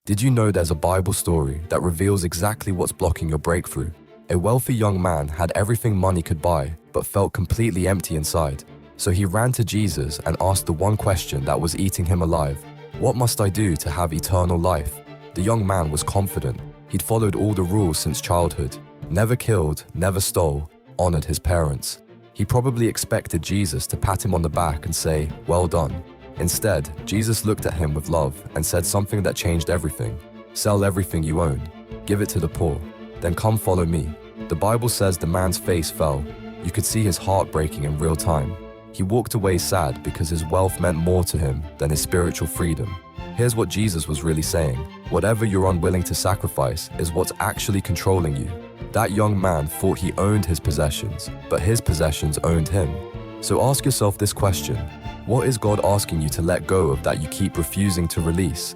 Did you know there's a Bible story that reveals exactly what's blocking your breakthrough? A wealthy young man had everything money could buy, but felt completely empty inside. So he ran to Jesus and asked the one question that was eating him alive: "What must I do to have eternal life?" The young man was confident. He'd followed all the rules since childhood. Never killed, never stole, honored his parents. He probably expected Jesus to pat him on the back and say, "Well done." Instead, Jesus looked at him with love and said something that changed everything. "Sell everything you own. Give it to the poor. Then come follow me." The Bible says the man's face fell. You could see his heart breaking in real time. He walked away sad because his wealth meant more to him than his spiritual freedom. Here's what Jesus was really saying: whatever you're unwilling to sacrifice is what's actually controlling you. That young man thought he owned his possessions, but his possessions owned him. So ask yourself this question: what is God asking you to let go of that you keep refusing to release?